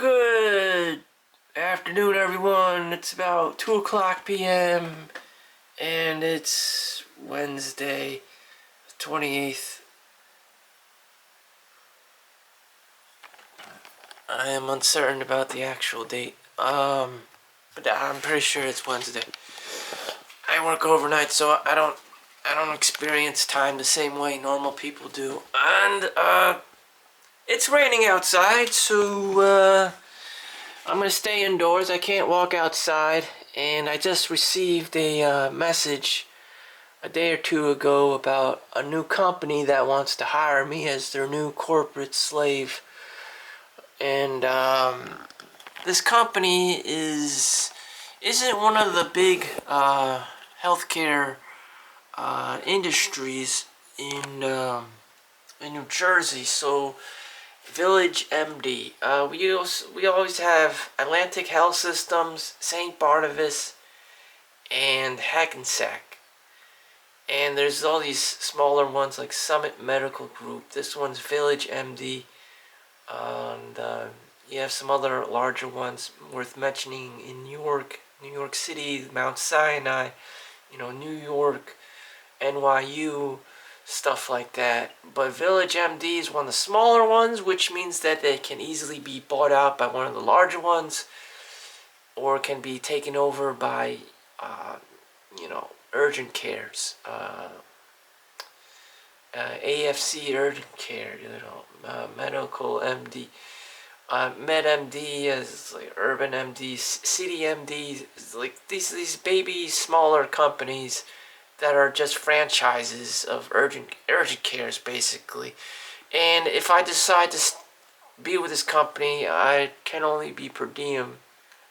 Good afternoon, everyone. It's about 2 o'clock p.m. and it's Wednesday, 28th. I am uncertain about the actual date, but I'm pretty sure it's Wednesday. I work overnight, so I don't experience time the same way normal people do. And, it's raining outside, so, I'm gonna stay indoors. I can't walk outside, and I just received a message a day or two ago about a new company that wants to hire me as their new corporate slave. And this company isn't one of the big healthcare industries in New Jersey, so. Village MD. We always have Atlantic Health Systems, St. Barnabas, and Hackensack. And there's all these smaller ones like Summit Medical Group. This one's Village MD. And you have some other larger ones worth mentioning in New York City, Mount Sinai, New York, NYU, stuff like that. But Village MD is one of the smaller ones, which means that they can easily be bought out by one of the larger ones, or can be taken over by, urgent cares. AFC urgent care, medical MD. MedMD is like Urban MD, City MD, like these baby smaller companies that are just franchises of urgent cares, basically. And if I decide to be with this company, I can only be per diem.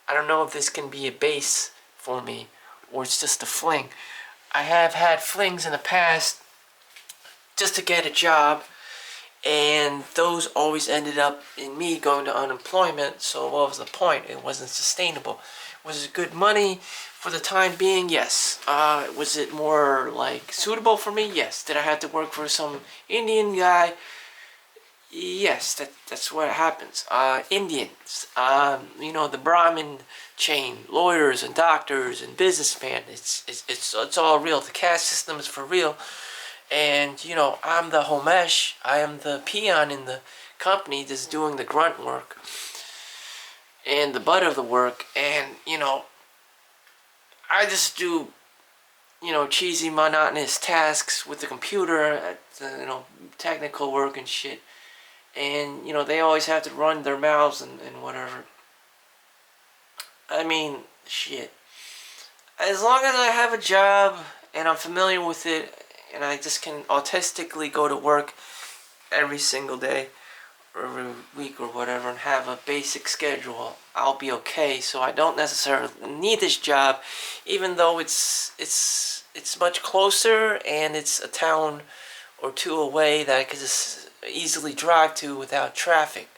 I don't know if this can be a base for me, or it's just a fling. I have had flings in the past just to get a job, and those always ended up in me going to unemployment, so what was the point? It wasn't sustainable. Was it good money for the time being? Yes. Was it more like suitable for me? Yes. Did I have to work for some Indian guy? Yes, that's what happens. Indians, the Brahmin chain, lawyers and doctors and businessmen. It's all real. The caste system is for real. And I'm the homesh. I am the peon in the company that's doing the grunt work and the butt of the work. And I just do, cheesy, monotonous tasks with the computer, technical work and shit. And, they always have to run their mouths and whatever. I mean, shit. As long as I have a job and I'm familiar with it, and I just can autistically go to work every single day or every week or whatever and have a basic schedule, I'll be okay. So I don't necessarily need this job, even though it's much closer and it's a town or two away that I could just easily drive to without traffic.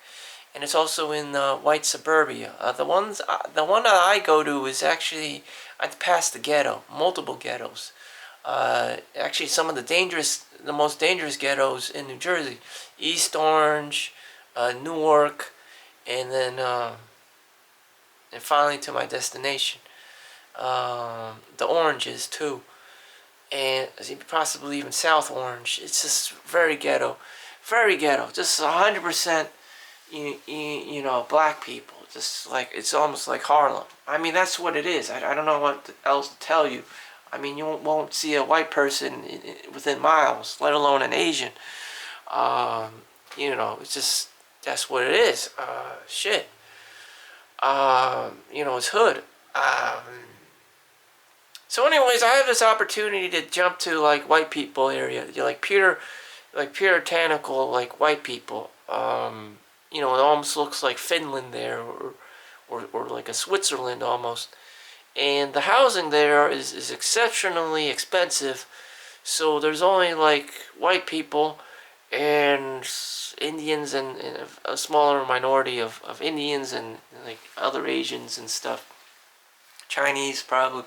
And it's also in white suburbia. The one that I go to is actually I'd pass the ghetto, multiple ghettos. Actually, some of the most dangerous ghettos in New Jersey: East Orange, Newark, and then and finally to my destination, the Oranges too, and possibly even South Orange. It's just very ghetto, just 100%. Black people. Just like it's almost like Harlem. I mean, that's what it is. I don't know what else to tell you. I mean, you won't see a white person within miles, let alone an Asian. It's just, that's what it is. Shit. It's hood. So anyways, I have this opportunity to jump to, like, white people area. Like puritanical, like, white people. It almost looks like Finland there, or like a Switzerland almost. And the housing there is exceptionally expensive, so there's only like white people and Indians and a smaller minority of Indians and like other Asians and stuff. Chinese probably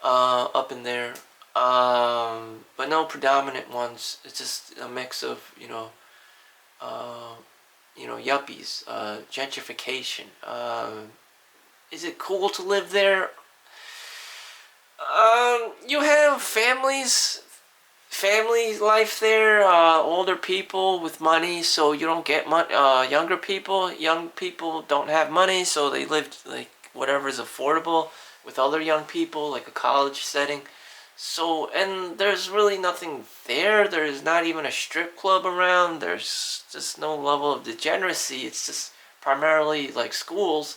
up in there, but no predominant ones. It's just a mix of yuppies, gentrification. Is it cool to live there? You have family life there, older people with money, so you don't get money. Young people don't have money, so they live like whatever is affordable with other young people, like a college setting. So, and there's really nothing there. There's not even a strip club around. There's just no level of degeneracy. It's just primarily like schools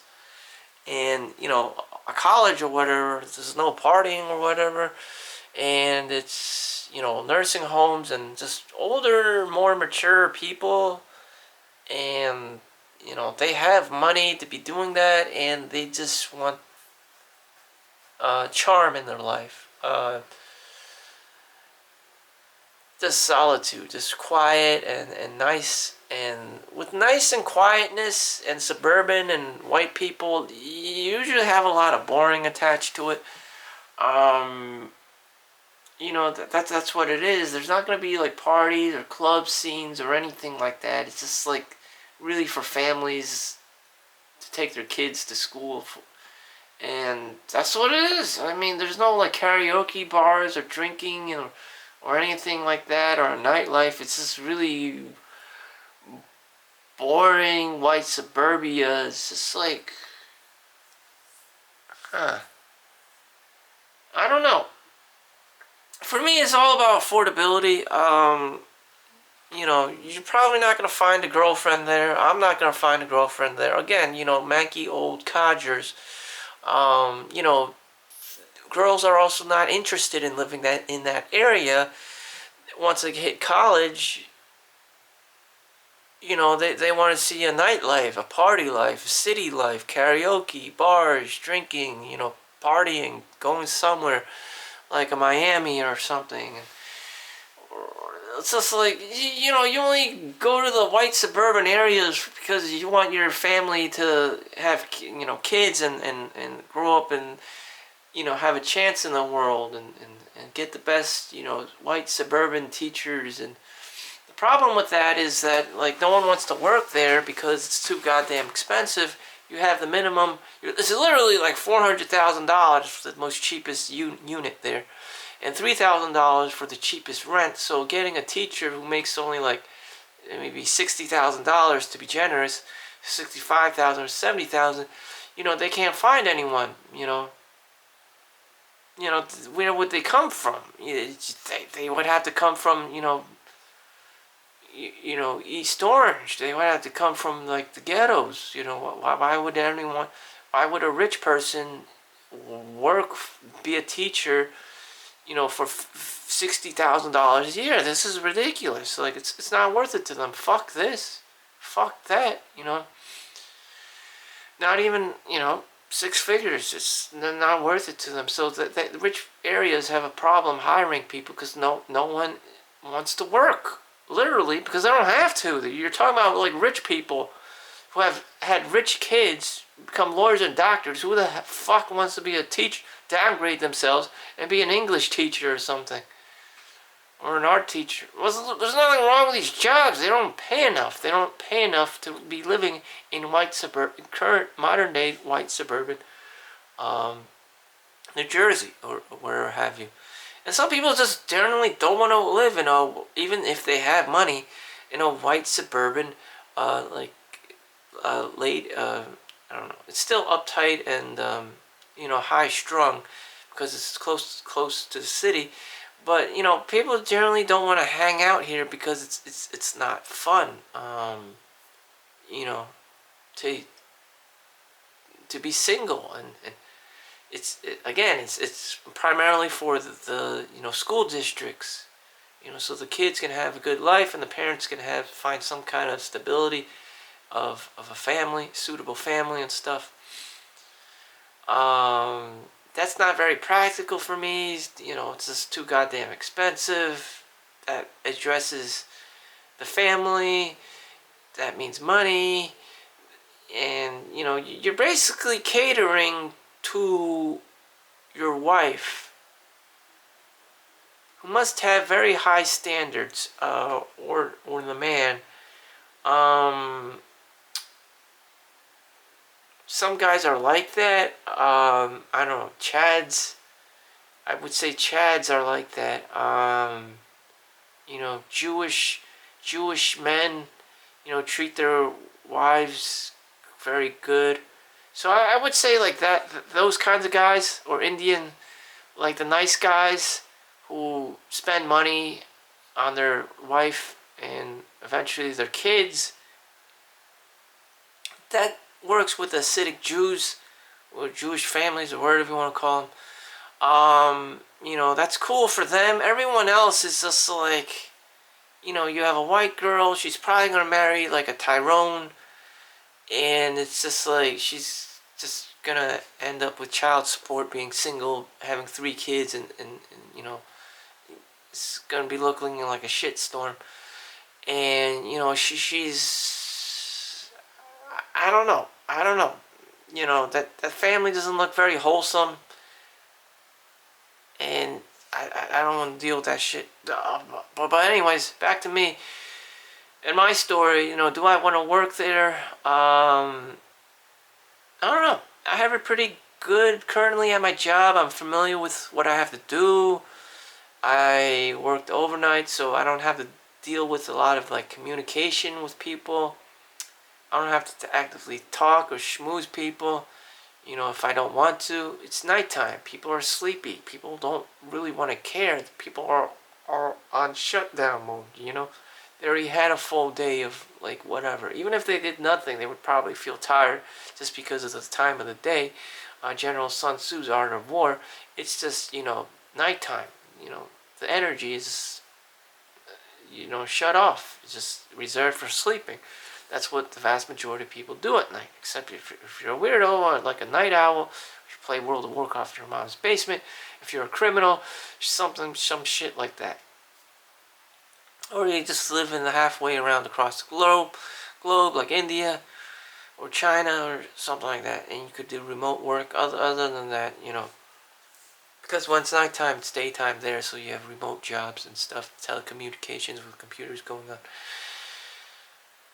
and, a college or whatever. There's no partying or whatever. And it's, nursing homes and just older, more mature people. And, they have money to be doing that and they just want charm in their life. Just solitude, just quiet and nice. And with nice and quietness and suburban and white people, you usually have a lot of boring attached to it. That's what it is. There's not going to be like parties or club scenes or anything like that. It's just like really for families to take their kids to school. And that's what it is. I mean, there's no like karaoke bars or drinking or anything like that or a nightlife. It's just really boring white suburbia. It's just like, I don't know. For me, it's all about affordability. You're probably not going to find a girlfriend there. I'm not going to find a girlfriend there. Again, manky old codgers. Girls are also not interested in living in that area. Once they hit college, they want to see a nightlife, a party life, a city life, karaoke, bars, drinking, partying, going somewhere like a Miami or something. It's just like, you only go to the white suburban areas because you want your family to have, kids and grow up and, have a chance in the world and get the best, white suburban teachers. And the problem with that is that, like, no one wants to work there because it's too goddamn expensive. You have the minimum, it's literally like $400,000 for the most cheapest unit there. And $3,000 for the cheapest rent. So getting a teacher who makes only like maybe $60,000 to be generous, $65,000 or $70,000, they can't find anyone. Where would they come from? They would have to come from East Orange. They would have to come from like the ghettos. Why would anyone? Why would a rich person work, be a teacher? For $60,000 a year. This is ridiculous. Like, it's not worth it to them. Fuck this. Fuck that, Not even, six figures. It's not worth it to them. So the rich areas have a problem hiring people because no one wants to work. Literally, because they don't have to. You're talking about, like, rich people who have had rich kids become lawyers and doctors. Who the fuck wants to be a teacher? Downgrade themselves and be an English teacher or something, or an art teacher. There's nothing wrong with these jobs. They don't pay enough. They don't pay enough to be living in current modern day white suburban New Jersey or where have you. And some people just generally don't want to live in even if they have money, in a white suburban I don't know. It's still uptight and high strung because it's close to the city, but people generally don't want to hang out here because it's not fun. To be single and it's primarily for the school districts, so the kids can have a good life and the parents can find some kind of stability of a family, suitable family and stuff. That's not very practical for me. It's just too goddamn expensive. That addresses the family. That means money. And, you're basically catering to your wife, who must have very high standards, or the man, some guys are like that. I don't know. Chads. I would say Chads are like that. Jewish men, treat their wives very good. So I would say like that. Those kinds of guys, or Indian, like the nice guys who spend money on their wife and eventually their kids. That works with Hasidic Jews or Jewish families or whatever you want to call them. That's cool for them. Everyone else is just like, you have a white girl, she's probably gonna marry like a Tyrone, and it's just like she's just gonna end up with child support, being single, having 3 kids, and it's gonna be looking like a shitstorm. And she's I don't know. That family doesn't look very wholesome, and I don't want to deal with that shit. But anyways, back to me and my story. Do I want to work there? I don't know. I have it pretty good currently at my job. I'm familiar with what I have to do. I worked overnight, so I don't have to deal with a lot of like communication with people. I don't have to actively talk or schmooze people. If I don't want to. It's nighttime. People are sleepy. People don't really want to care. People are on shutdown mode, They already had a full day of, like, whatever. Even if they did nothing, they would probably feel tired just because of the time of the day. General Sun Tzu's Art of War, it's just, nighttime. The energy is, shut off. It's just reserved for sleeping. That's what the vast majority of people do at night. Except if you're a weirdo or like a night owl, if you play World of Warcraft in your mom's basement, if you're a criminal, some shit like that. Or you just live in the halfway around across the globe like India or China or something like that, and you could do remote work. Other than that, because when it's nighttime, it's daytime there, so you have remote jobs and stuff, telecommunications with computers going on.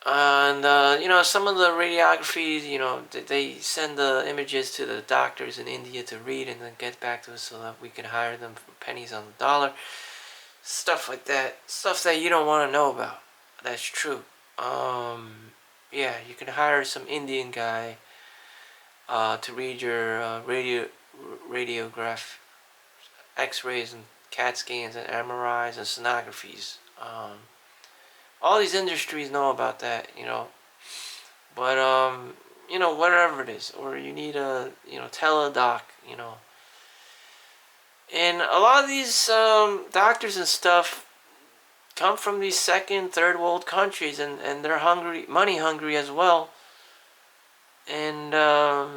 And, some of the radiography, they send the images to the doctors in India to read and then get back to us so that we can hire them for pennies on the dollar. Stuff like that. Stuff that you don't want to know about. That's true. Yeah, you can hire some Indian guy to read your radiograph, x-rays and CAT scans and MRIs and sonographies. All these industries know about that, But, whatever it is. Or you need a, teledoc, And a lot of these doctors and stuff come from these second, third world countries, and they're hungry, money hungry as well. And, a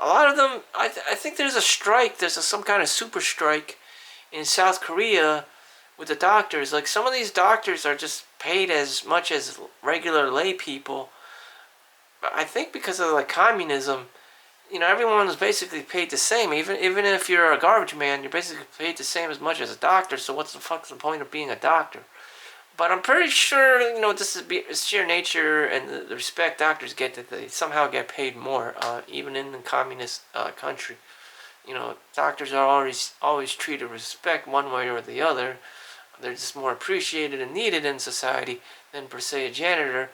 lot of them, I think there's a strike, some kind of super strike in South Korea with the doctors. Like, some of these doctors are just paid as much as regular lay people. But I think because of like communism, everyone is basically paid the same. Even if you're a garbage man, you're basically paid the same as much as a doctor. So what's the fuck's the point of being a doctor? But I'm pretty sure, this is sheer nature and the respect doctors get, that they somehow get paid more, even in the communist country. Doctors are always treated with respect one way or the other. They're just more appreciated and needed in society than, per se, a janitor.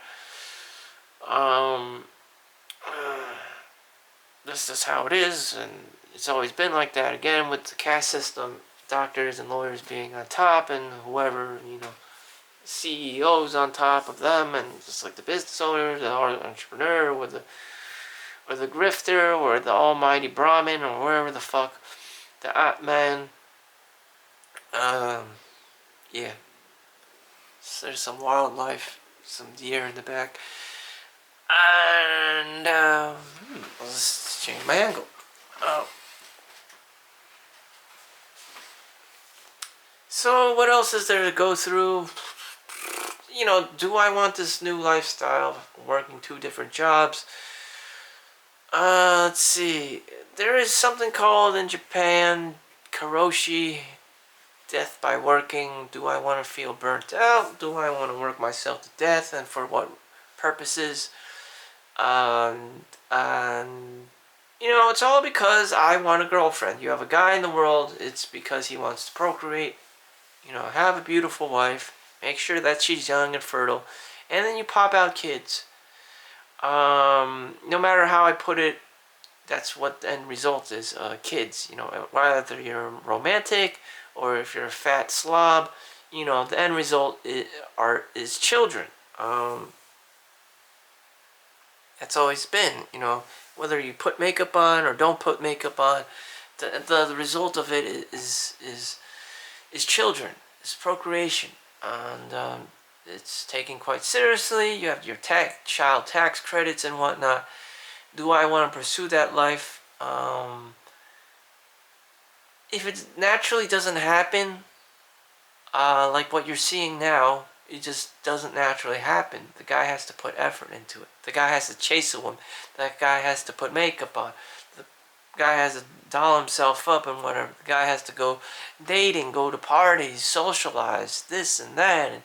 This is how it is, and it's always been like that. Again, with the caste system, doctors and lawyers being on top, and whoever, CEOs on top of them, and just like the business owner, the entrepreneur, or the grifter, or the almighty Brahmin, or wherever the fuck, the Atman. Yeah. So there's some wildlife, some deer in the back. And, let's change my angle. So what else is there to go through? Do I want this new lifestyle, working 2 different jobs? Let's see. There is something called in Japan, Karoshi, death by working. Do I want to feel burnt out? Do I want to work myself to death? And for what purposes? And it's all because I want a girlfriend. You have a guy in the world, it's because he wants to procreate, have a beautiful wife, make sure that she's young and fertile, and then you pop out kids. No matter how I put it, that's what the end result is. Kids, whether you're romantic or if you're a fat slob, the end result is children. That's always been, whether you put makeup on or don't put makeup on, the result of it is children, is procreation, and it's taken quite seriously. You have your child tax credits and whatnot. Do I want to pursue that life? If it naturally doesn't happen, like what you're seeing now, it just doesn't naturally happen. The guy has to put effort into it. The guy has to chase a woman. That guy has to put makeup on. The guy has to doll himself up and whatever. The guy has to go dating, go to parties, socialize, this and that. And,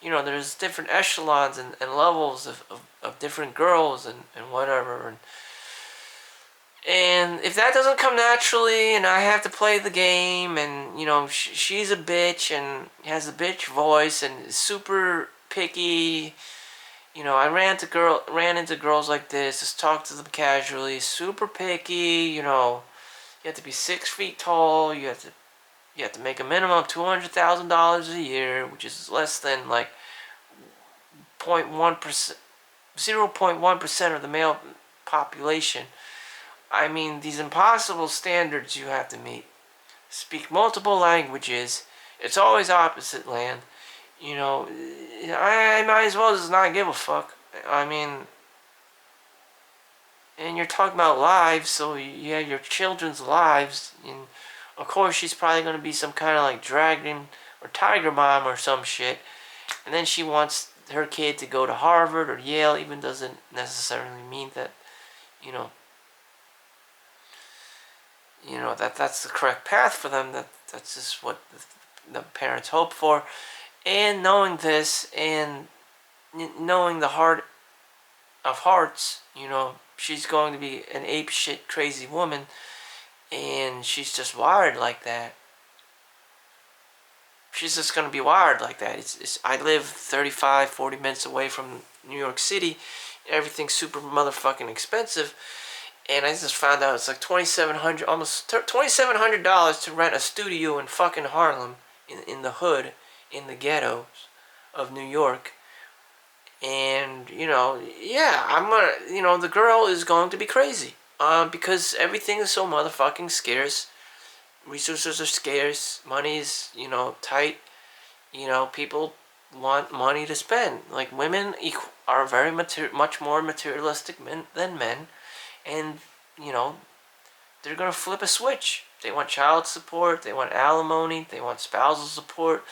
there's different echelons and levels of different girls and whatever. And if that doesn't come naturally and I have to play the game and, she's a bitch and has a bitch voice and is super picky, I ran into girls like this, just talk to them casually, super picky, you have to be 6 feet tall, you have to make a minimum of $200,000 a year, which is less than like 0.1%, 0.1% of the male population. I mean, these impossible standards you have to meet. Speak multiple languages. It's always opposite land. I might as well just not give a fuck. I mean, and you're talking about lives, so you have your children's lives. And of course, she's probably going to be some kind of like dragon or tiger mom or some shit. And then she wants her kid to go to Harvard or Yale, even doesn't necessarily mean that, that's the correct path for them. That's just what the parents hope for. And knowing this and knowing the heart of hearts, she's going to be an ape shit crazy woman, and she's just wired like that. She's just going to be wired like that. I live 35, 40 minutes away from New York City. Everything's super motherfucking expensive. And I just found out it's like $2,700, almost $2,700 to rent a studio in fucking Harlem, in the hood, in the ghettos of New York. And, I'm gonna, the girl is going to be crazy. Because everything is so motherfucking scarce. Resources are scarce. Money's, tight. People want money to spend. Like, women are very much more materialistic than men. And, they're going to flip a switch. They want child support. They want alimony. They want spousal support.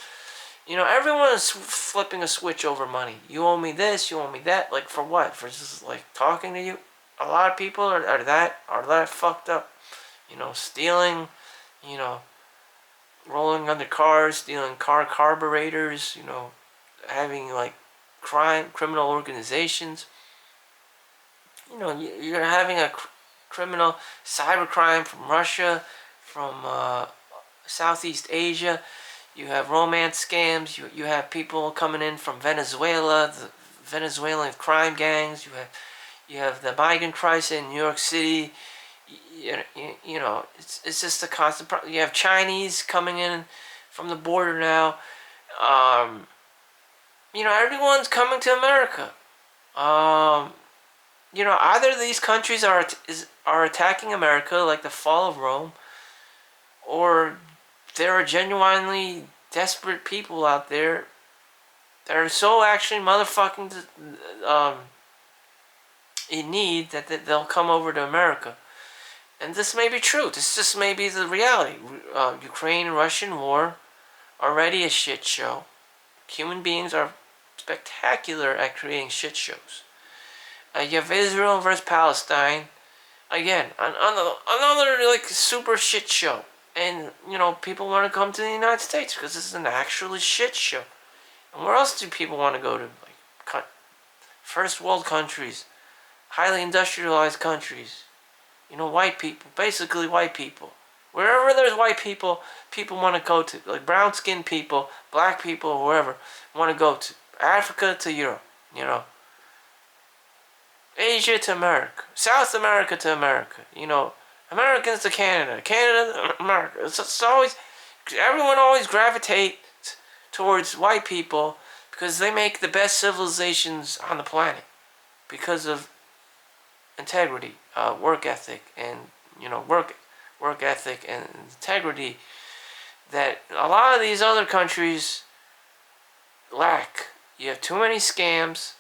Everyone is flipping a switch over money. You owe me this. You owe me that. Like, for what? For just, like, talking to you? A lot of people are that fucked up. Stealing, rolling under cars, stealing car carburetors, having, like, criminal organizations. You're having a criminal cybercrime from Russia, from Southeast Asia. You have romance scams. You have people coming in from Venezuela, the Venezuelan crime gangs. You have the migrant crisis in New York City. It's just a constant problem. You have Chinese coming in from the border now. Everyone's coming to America. Either these countries are attacking America, like the fall of Rome, or there are genuinely desperate people out there that are so actually motherfucking in need that they'll come over to America. And this may be true. This just may be the reality. Ukraine-Russian war, already a shit show. Human beings are spectacular at creating shit shows. You have Israel versus Palestine. Again, another like super shit show. And, people want to come to the United States because this is an actually shit show. And where else do people want to go to? Like, first world countries. highly industrialized countries. White people, basically white people. Wherever there's white people, people want to go to. Like brown skinned people, black people, wherever, want to go to. Africa to Europe, Asia to America, South America to America, Americans to Canada, Canada to America. It's always, everyone always gravitates towards white people because they make the best civilizations on the planet because of integrity, work ethic, and work ethic and integrity that a lot of these other countries lack. You have too many scams.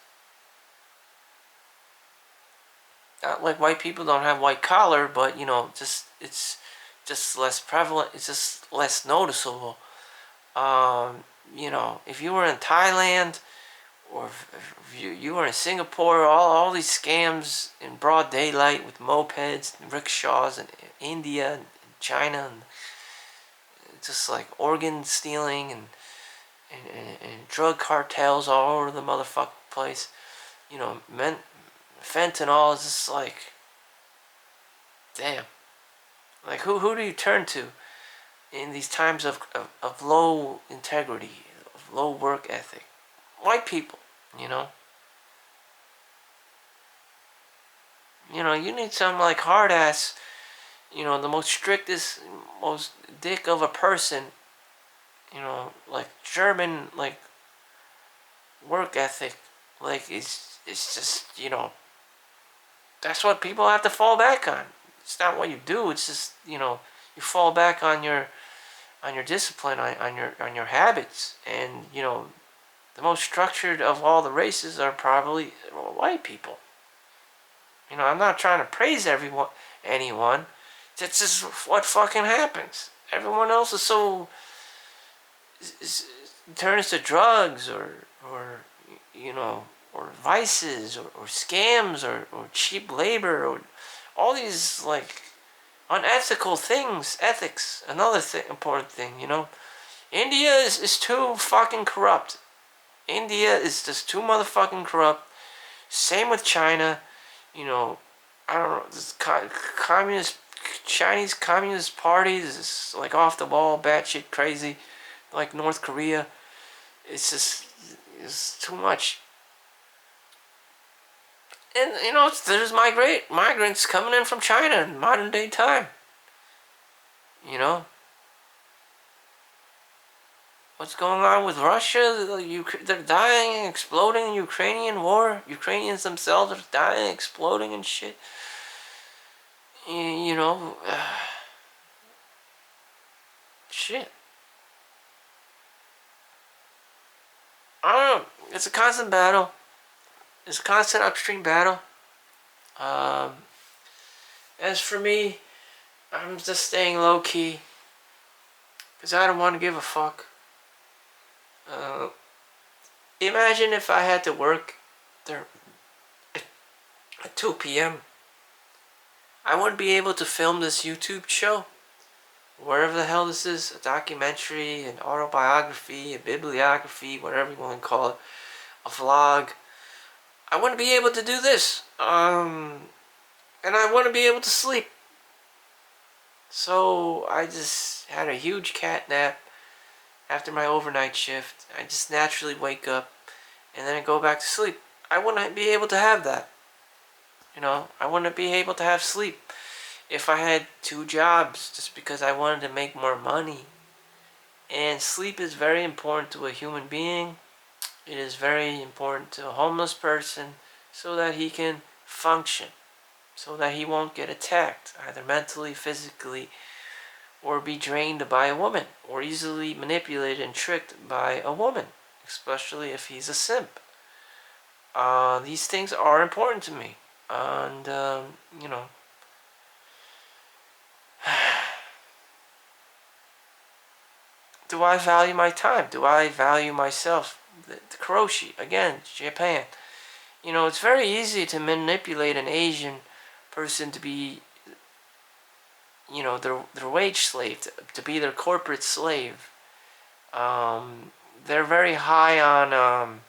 Not like white people don't have white collar, but it's just less prevalent. It's just less noticeable. If you were in Thailand or if you were in Singapore, all these scams in broad daylight with mopeds and rickshaws, and India and China, and just like organ stealing and drug cartels all over the motherfucking place. Fentanyl is just like, damn. Like who do you turn to in these times of low integrity, of low work ethic? White people, you need some like hard ass, the most strictest, most dick of a person, like German, like work ethic, like it's just, that's what people have to fall back on. It's not what you do. It's just, you fall back on your discipline, on your habits, and the most structured of all the races are probably white people. I'm not trying to praise anyone. That's just what fucking happens. Everyone else is so turns to drugs or vices or scams or cheap labor or all these like unethical things. Ethics, another important thing. India is too fucking corrupt. India is just too motherfucking corrupt. Same with China. I don't know, this Chinese Communist Party is like off the wall, batshit crazy, like North Korea. It's too much. And there's migrants coming in from China in modern day time. What's going on with Russia? They're dying and exploding in Ukrainian war. Ukrainians themselves are dying, exploding and shit. Shit. I don't know. It's a constant battle. It's a constant upstream battle. As for me, I'm just staying low key. Because I don't want to give a fuck. Imagine if I had to work there at 2 p.m. I wouldn't be able to film this YouTube show. Wherever the hell this is, a documentary, an autobiography, a bibliography, whatever you want to call it, a vlog. I wouldn't be able to do this. And I wouldn't be able to sleep. So I just had a huge cat nap after my overnight shift. I just naturally wake up and then I go back to sleep. I wouldn't be able to have that. I wouldn't be able to have sleep if I had 2 jobs just because I wanted to make more money. And sleep is very important to a human being. It is very important to a homeless person so that he can function, so that he won't get attacked, either mentally, physically, or be drained by a woman, or easily manipulated and tricked by a woman, especially if he's a simp. These things are important to me. And, do I value my time? Do I value myself? The Karoshi, again, Japan. It's very easy to manipulate an Asian person to be, their wage slave, to be their corporate slave. They're very high on,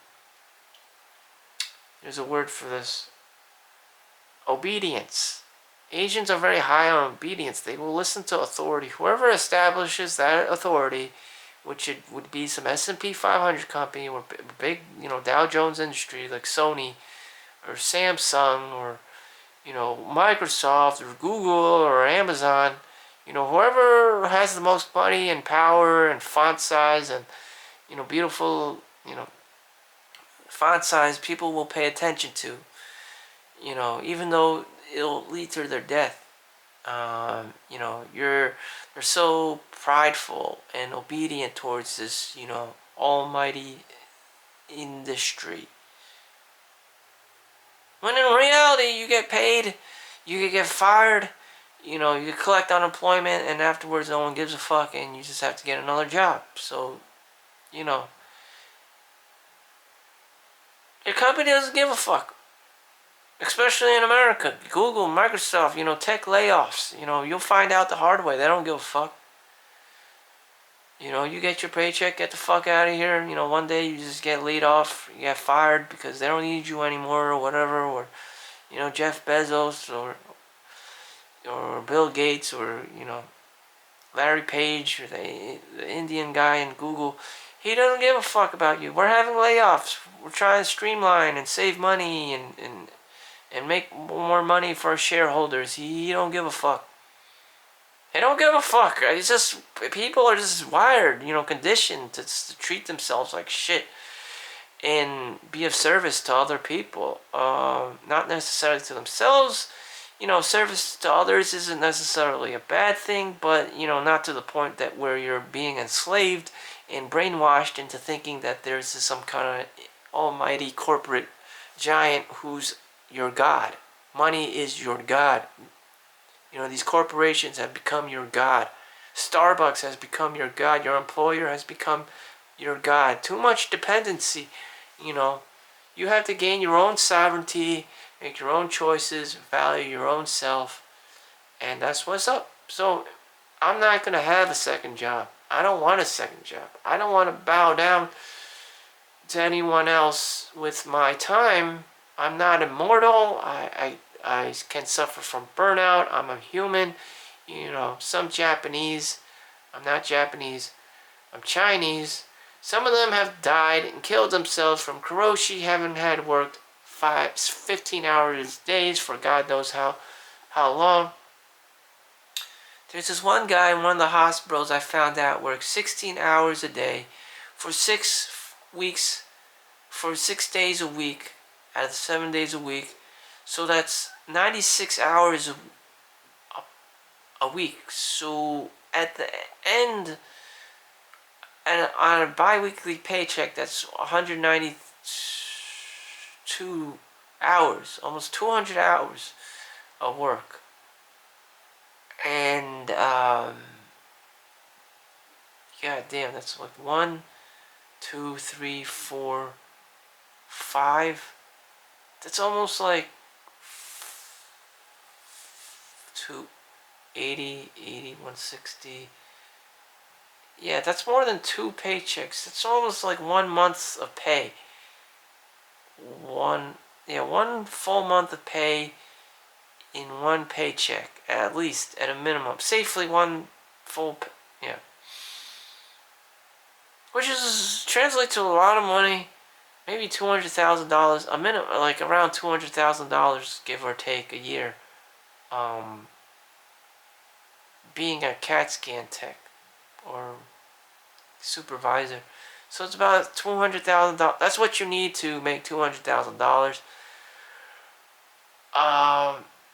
there's a word for this. obedience. Asians are very high on obedience. They will listen to authority. Whoever establishes that authority, which it would be some S&P 500 company or big, Dow Jones industry like Sony or Samsung or, Microsoft or Google or Amazon, whoever has the most money and power and font size and, beautiful, font size, people will pay attention to, even though it'll lead to their death. They're so prideful and obedient towards this, almighty industry. When in reality, you get paid, you get fired, you collect unemployment, and afterwards no one gives a fuck, and you just have to get another job. So, your company doesn't give a fuck. Especially in America. Google, Microsoft, tech layoffs. You'll find out the hard way. They don't give a fuck. You get your paycheck, get the fuck out of here. One day you just get laid off, you get fired because they don't need you anymore or whatever. Or, Jeff Bezos or Bill Gates or, Larry Page or the Indian guy in Google. He doesn't give a fuck about you. We're having layoffs. We're trying to streamline and save money and make more money for our shareholders. He don't give a fuck. They don't give a fuck. It's just, people are just wired, conditioned to treat themselves like shit and be of service to other people. Not necessarily to themselves. Service to others isn't necessarily a bad thing, but, not to the point that where you're being enslaved and brainwashed into thinking that there's some kind of almighty corporate giant who's your God. Money is your God. These corporations have become your God. Starbucks has become your God. Your employer has become your God. Too much dependency. You have to gain your own sovereignty, make your own choices, value your own self, and that's what's up. So I'm not going to have a second job. I don't want a second job. I don't want to bow down to anyone else with my time. I'm not immortal. I can suffer from burnout. I'm a human. Some Japanese. I'm not Japanese. I'm Chinese. Some of them have died and killed themselves from Karoshi, haven't had worked 15 hours days for God knows how long. There's this one guy in one of the hospitals I found out worked 16 hours a day for 6 weeks, for 6 days a week, out of the 7 days a week. So that's 96 hours a week. So at the end, and on a bi-weekly paycheck, that's 192 hours, almost 200 hours of work. And, god damn, that's like 1, 2, 3, 4, 5. That's almost like 280, 160. Yeah, that's more than 2 paychecks. It's almost like 1 month of pay. One full month of pay in 1 paycheck, at least, at a minimum. Safely 1 full, which is translates to a lot of money. Maybe $200,000 a minute, like around $200,000, give or take, a year. Being a CAT scan tech or supervisor, so it's about $200,000. That's what you need to make $200,000.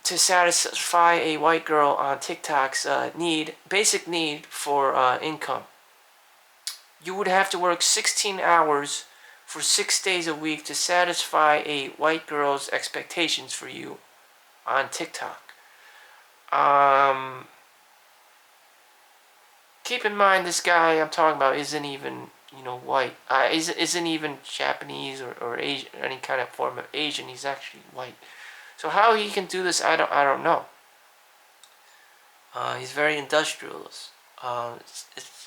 To satisfy a white girl on TikTok's basic need for income. You would have to work 16 hours for 6 days a week to satisfy a white girl's expectations for you on TikTok. Keep in mind, this guy I'm talking about isn't even, white. Isn't even Japanese or Asian, any kind of form of Asian. He's actually white. So how he can do this, I don't know. He's very industrialist.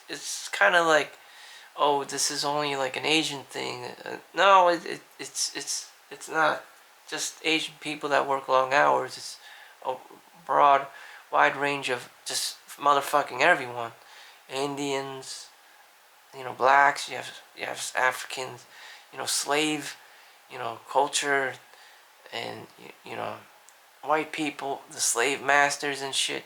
It's kind of like, oh, this is only like an Asian thing. No, it's not. just Asian people that work long hours. It's a broad, wide range of just motherfucking everyone. Indians, blacks. You have Africans. Slave, culture, and white people, the slave masters and shit.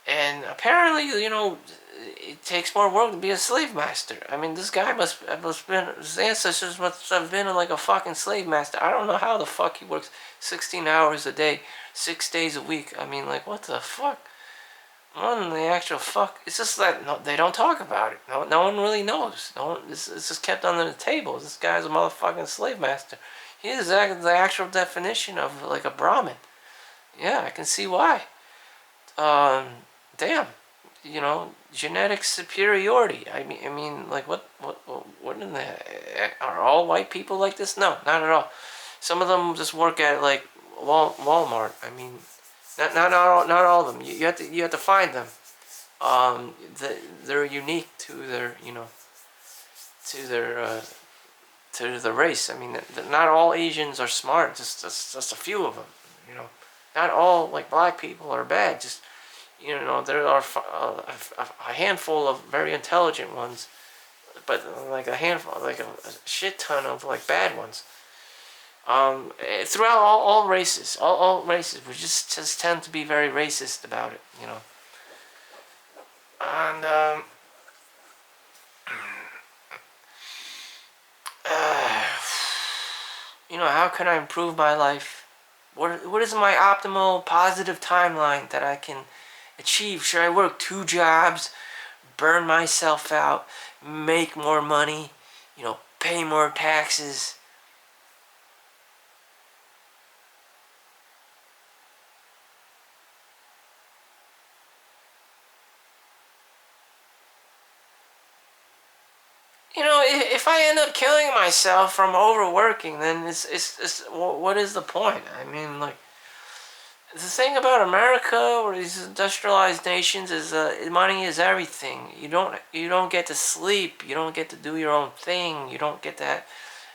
And apparently, it takes more work to be a slave master. I mean, this guy must been, his ancestors must have been like a fucking slave master. I don't know how the fuck he works 16 hours a day, 6 days a week. I mean, like, what the fuck? More the actual fuck. It's just that they don't talk about it. No one really knows. No one, it's just kept under the table. This guy's a motherfucking slave master. He is the actual definition of like a Brahmin. Yeah, I can see why. Damn, genetic superiority. I mean, like, what in the? Are all white people like this? No, not at all. Some of them just work at like Walmart. I mean, not all of them. You have to find them. They're unique to their to their to the race. I mean, not all Asians are smart. Just a few of them. Not all like black people are bad. Just there are a handful of very intelligent ones, but like a handful, like a shit ton of like bad ones. Throughout all races, all races, we just tend to be very racist about it, And how can I improve my life? What is my optimal positive timeline that I can achieve? Should I work 2 jobs, burn myself out, make more money, pay more taxes? If I end up killing myself from overworking, then it's what is the point? I mean, like, the thing about America or these industrialized nations is money is everything. You don't get to sleep. You don't get to do your own thing. You don't get to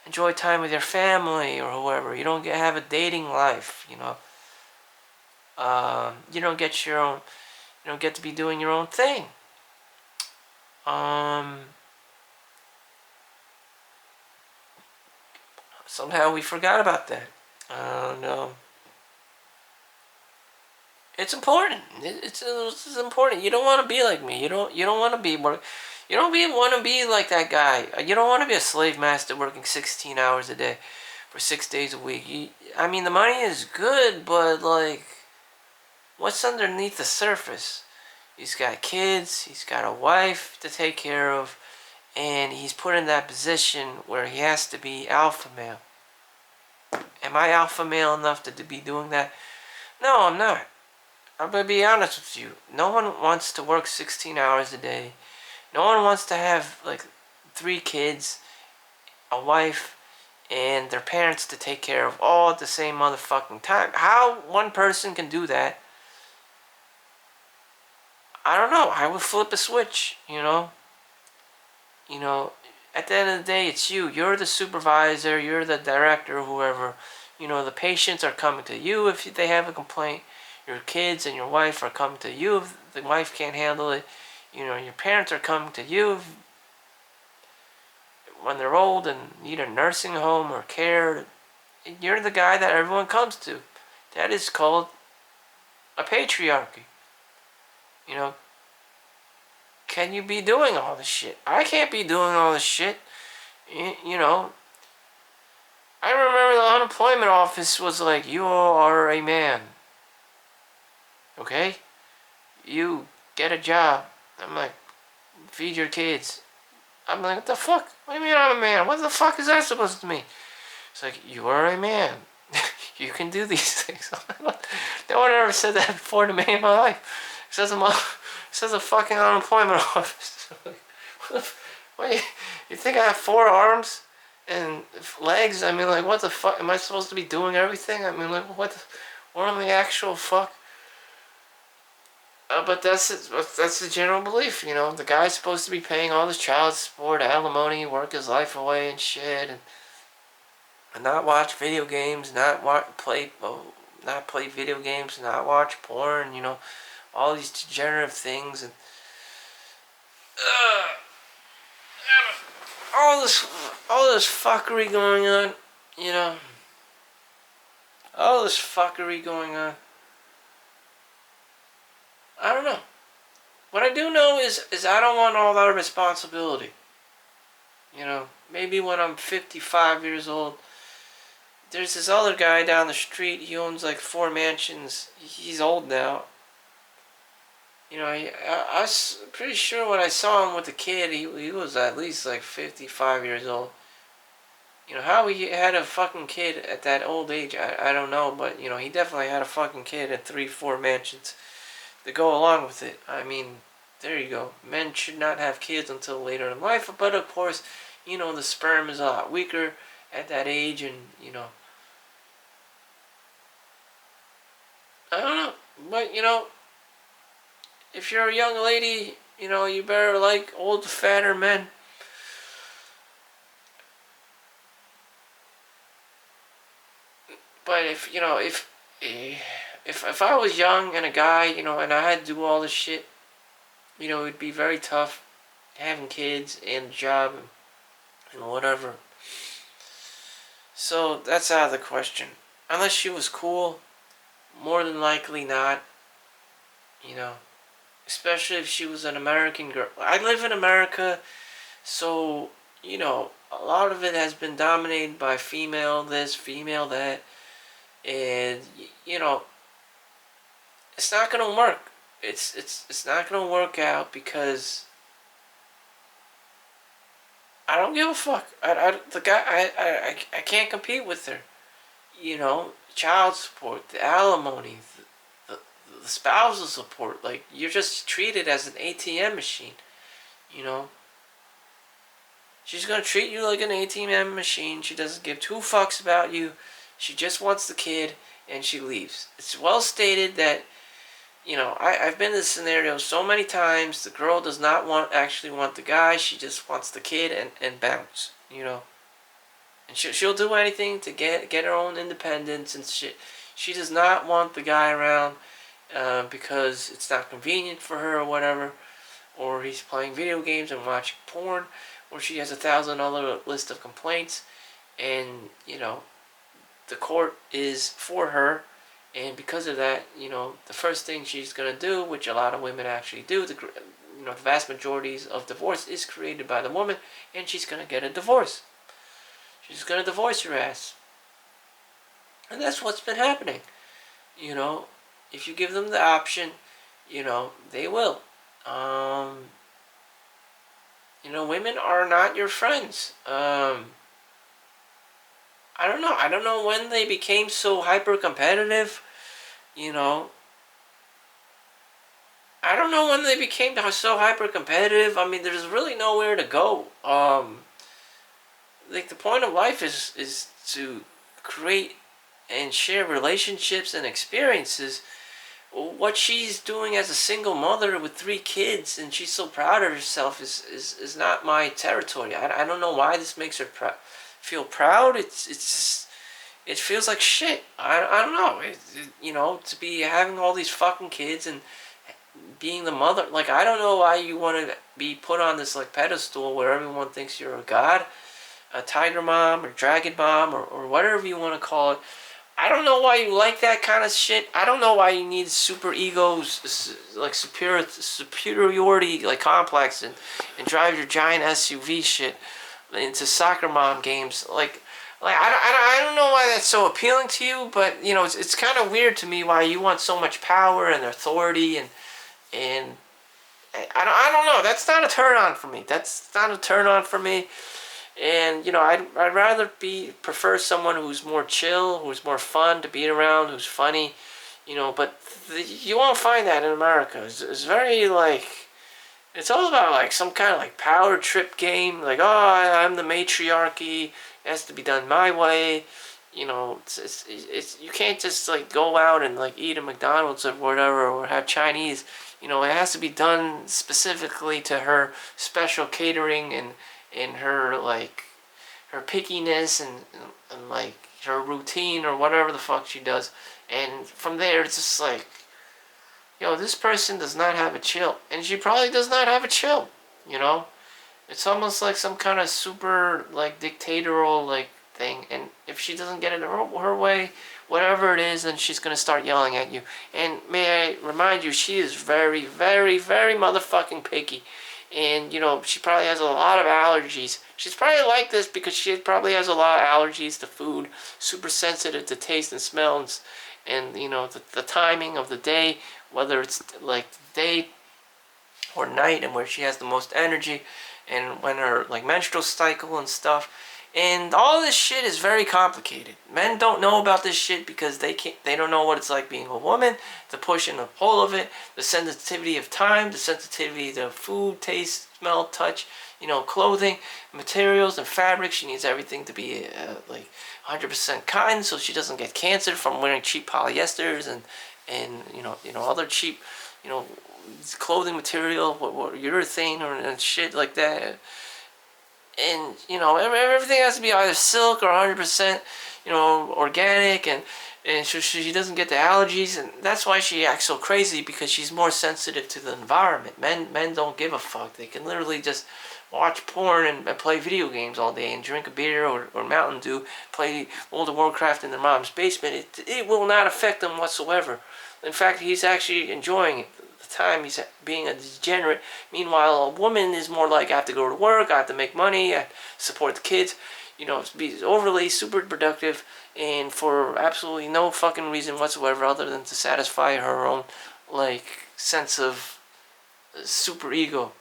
enjoy time with your family or whoever. You don't have a dating life. You don't get your own. You don't get to be doing your own thing. Somehow we forgot about that. No. It's important. It's important. You don't want to be like me. You don't want to be more. You don't want to be like that guy. You don't want to be a slave master working 16 hours a day for 6 days a week. I mean, the money is good, but like, what's underneath the surface? He's got kids. He's got a wife to take care of, and he's put in that position where he has to be alpha male. Am I alpha male enough to be doing that? No, I'm not. I'm going to be honest with you. No one wants to work 16 hours a day. No one wants to have like 3 kids, a wife, and their parents to take care of all at the same motherfucking time. How one person can do that, I don't know. I would flip a switch, At the end of the day, it's you. You're the supervisor. You're the director, whoever. The patients are coming to you if they have a complaint. Your kids and your wife are coming to you if the wife can't handle it. Your parents are coming to you when they're old and need a nursing home or care. You're the guy that everyone comes to. That is called a patriarchy. Can you be doing all this shit? I can't be doing all this shit. I remember the unemployment office was like, you are a man. Okay? You get a job. I'm like, feed your kids. I'm like, what the fuck? What do you mean I'm a man? What the fuck is that supposed to mean? It's like, you are a man. You can do these things. No one ever said that before to me in my life. It says a fucking unemployment office. What, you think I have 4 arms and legs? I mean, like, what the fuck? Am I supposed to be doing everything? I mean, like, what in the actual fuck? But that's the general belief, The guy's supposed to be paying all this child support, alimony, work his life away and shit. And and not watch video games, not play video games, not watch porn, all these degenerative things, and uh, all this fuckery going on, you know, all this fuckery going on. I don't know. What I do know is I don't want all that responsibility. Maybe when I'm 55 years old, there's this other guy down the street. He owns like 4 mansions. He's old now. I was pretty sure when I saw him with the kid, he was at least like 55 years old. How he had a fucking kid at that old age, I don't know. But, he definitely had a fucking kid and 3, 4 mansions to go along with it. I mean, there you go. Men should not have kids until later in life. But, of course, the sperm is a lot weaker at that age. And, I don't know. But, if you're a young lady, you better like old, fatter men. But if I was young and a guy, and I had to do all this shit, it'd be very tough having kids and a job and whatever. So that's out of the question. Unless she was cool, more than likely not. Especially if she was an American girl. I live in America, so, a lot of it has been dominated by female this, female that. And, it's not going to work. It's not going to work out because I don't give a fuck. I can't compete with her. Child support, the alimony, the spousal support. Like, you're just treated as an ATM machine. She's gonna treat you like an ATM machine. She doesn't give 2 fucks about you. She just wants the kid and she leaves. It's well stated that, I've been in this scenario so many times. The girl does not actually want the guy. She just wants the kid and bounce, And she'll do anything to get her own independence and shit. She does not want the guy around because it's not convenient for her or whatever. Or he's playing video games and watching porn. Or she has 1,000 other list of complaints. And, the court is for her. And because of that, the first thing she's going to do, which a lot of women actually do, the vast majority of divorce is created by the woman, and she's going to get a divorce. She's going to divorce your ass. And that's what's been happening. If you give them the option, they will. Women are not your friends. I don't know. I don't know when they became so hyper-competitive. I don't know when they became so hyper-competitive. I mean, there's really nowhere to go. Like, the point of life is to create and share relationships and experiences. What she's doing as a single mother with 3 kids, and she's so proud of herself, is not my territory. I don't know why this makes her feel proud. It feels like shit. I don't know. To be having all these fucking kids and being the mother. Like, I don't know why you want to be put on this, like, pedestal where everyone thinks you're a god, a tiger mom or dragon mom or whatever you want to call it. I don't know why you like that kind of shit. I don't know why you need super egos, like superiority, like complex, and drive your giant SUV shit into soccer mom games. Like I don't know why that's so appealing to you, but it's kind of weird to me why you want so much power and authority and I don't know. That's not a turn on for me. That's not a turn on for me. And I'd rather prefer someone who's more chill, who's more fun to be around, who's funny, But you won't find that in America. It's very like, it's all about like some kind of like power trip game. Like, oh, I'm the matriarchy. It has to be done my way. It's you can't just like go out and like eat at McDonald's or whatever or have Chinese. It has to be done specifically to her special catering and her her pickiness and like her routine or whatever the fuck she does. And from there, it's just like, yo, this person does not have a chill. And she probably does not have a chill, you know? It's almost like some kind of super, like, dictatorial, like, thing. And if she doesn't get it her way, whatever it is, then she's going to start yelling at you. And may I remind you, she is very, very, very motherfucking picky. And, you know, she probably has a lot of allergies. She's probably like this because she probably has a lot of allergies to food, super sensitive to taste and smell, and you know, the timing of the day, whether it's like day or night, and where she has the most energy, and when her like menstrual cycle and stuff. And all this shit is very complicated. Men don't know about this shit because they don't know what it's like being a woman, the push and the pull of it, the sensitivity of time, the sensitivity to food, taste, smell, touch, you know, clothing, materials, and fabric. She needs everything to be like 100% cotton, so she doesn't get cancer from wearing cheap polyesters and you know other cheap, you know, clothing material, what urethane and shit like that. And you know, everything has to be either silk or 100%, you know, organic, and so she doesn't get the allergies, and that's why she acts so crazy, because she's more sensitive to the environment. Men don't give a fuck. They can literally just watch porn and play video games all day and drink a beer or Mountain Dew, play World of Warcraft in their mom's basement. It will not affect them whatsoever. In fact, he's actually enjoying it. Time he's being a degenerate. Meanwhile, a woman is more like, I have to go to work, I have to make money, I have to support the kids, you know, be overly super productive, and for absolutely no fucking reason whatsoever other than to satisfy her own like sense of super ego,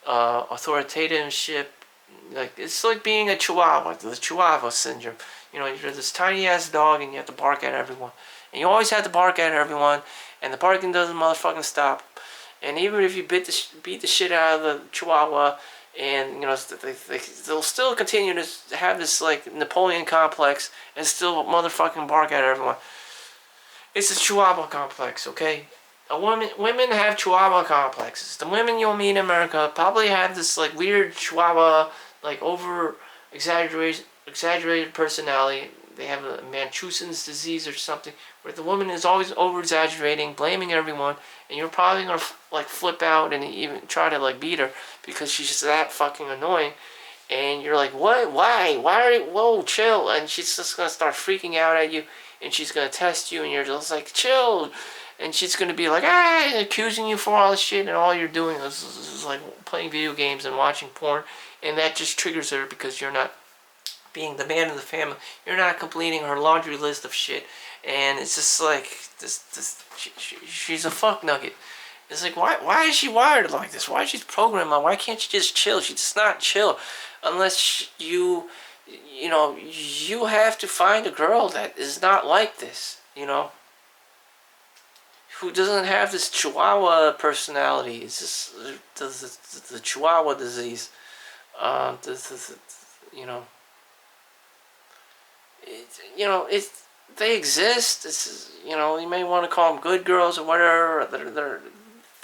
authoritativeship. Like, it's like being a chihuahua, the chihuahua syndrome. You know, you're this tiny ass dog and you have to bark at everyone, and you always have to bark at everyone, and the barking doesn't motherfucking stop. And even if you beat the shit out of the chihuahua, and you know, they'll still continue to have this like Napoleon complex and still motherfucking bark at everyone. It's a chihuahua complex, okay? Women have chihuahua complexes. The women you'll meet in America probably have this like weird chihuahua, like over exaggerated personality. They have a Manchuson's disease or something, where the woman is always over exaggerating, blaming everyone, and you're probably gonna like flip out and even try to like beat her because she's just that fucking annoying. And you're like, what? Why are you? Whoa, chill! And she's just gonna start freaking out at you, and she's gonna test you, and you're just like, chill. And she's gonna be like, accusing you for all this shit, and all you're doing is like playing video games and watching porn, and that just triggers her because you're not being the man of the family. You're not completing her laundry list of shit, and it's just like she's a fuck nugget. It's like, why is she wired like this? Why is she programmed like? Why can't she just chill? She's just not chill, unless you know, you have to find a girl that is not like this. You know, who doesn't have this chihuahua personality. It's just the chihuahua disease. You know. They exist. It's, you know, you may want to call them good girls or whatever.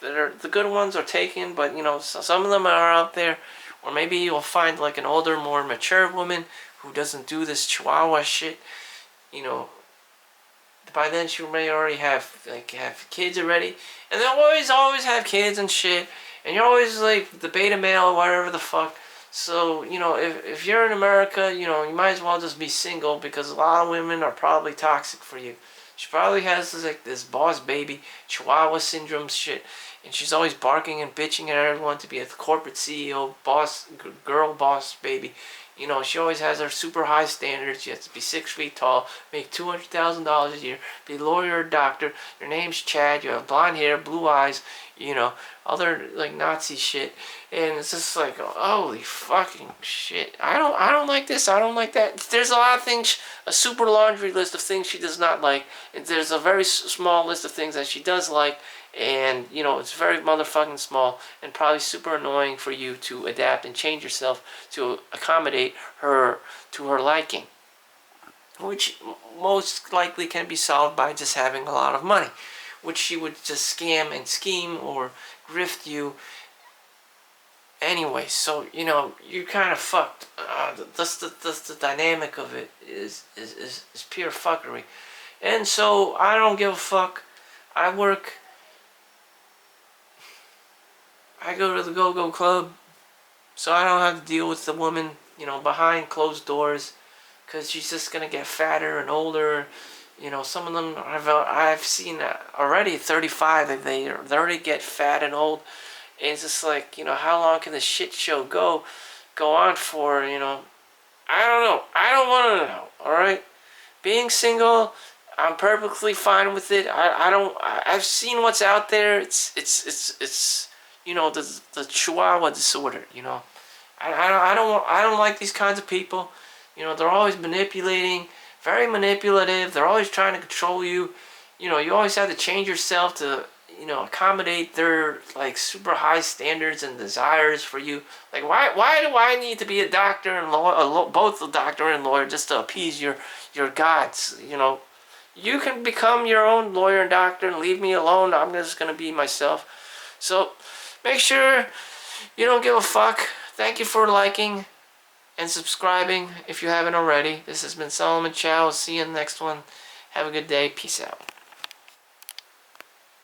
The good ones are taken, but you know, some of them are out there. Or maybe you'll find like an older, more mature woman who doesn't do this chihuahua shit. You know, by then she may already have kids already, and they'll always have kids and shit. And you're always like the beta male or whatever the fuck. So, you know, if you're in America, you know, you might as well just be single, because a lot of women are probably toxic for you. She probably has this boss baby, chihuahua syndrome shit, and she's always barking and bitching at everyone to be a corporate CEO, girl boss baby. You know, she always has her super high standards. She has to be 6 feet tall, make $200,000 a year, be a lawyer or doctor. Your name's Chad. You have blonde hair, blue eyes. You know, other like Nazi shit, and it's just like, holy fucking shit. I don't like this. I don't like that. There's a lot of things, a super laundry list of things she does not like, and there's a very small list of things that she does like. And, you know, it's very motherfucking small and probably super annoying for you to adapt and change yourself to accommodate her to her liking, which most likely can be solved by just having a lot of money, which she would just scam and scheme or grift you Anyway, so you're kind of fucked. That's the dynamic of it is pure fuckery, and so I don't give a fuck. I work. I go to the go-go club, so I don't have to deal with the woman, behind closed doors, because she's just gonna get fatter and older. Some of them I've seen already 35 that they already get fat and old. And it's just like, how long can the shit show go on for? I don't know. I don't want to know. All right, being single, I'm perfectly fine with it. I don't. I've seen what's out there. It's the Chihuahua disorder. I don't like these kinds of people. They're always manipulating, very manipulative. They're always trying to control you. You always have to change yourself to accommodate their like super high standards and desires for you. Like why do I need to be a doctor and lawyer, both a doctor and lawyer, just to appease your gods? You can become your own lawyer and doctor and leave me alone. I'm just gonna be myself. So make sure you don't give a fuck. Thank you for liking and subscribing if you haven't already. This has been Solomon Chow. See you in the next one. Have a good day. Peace out.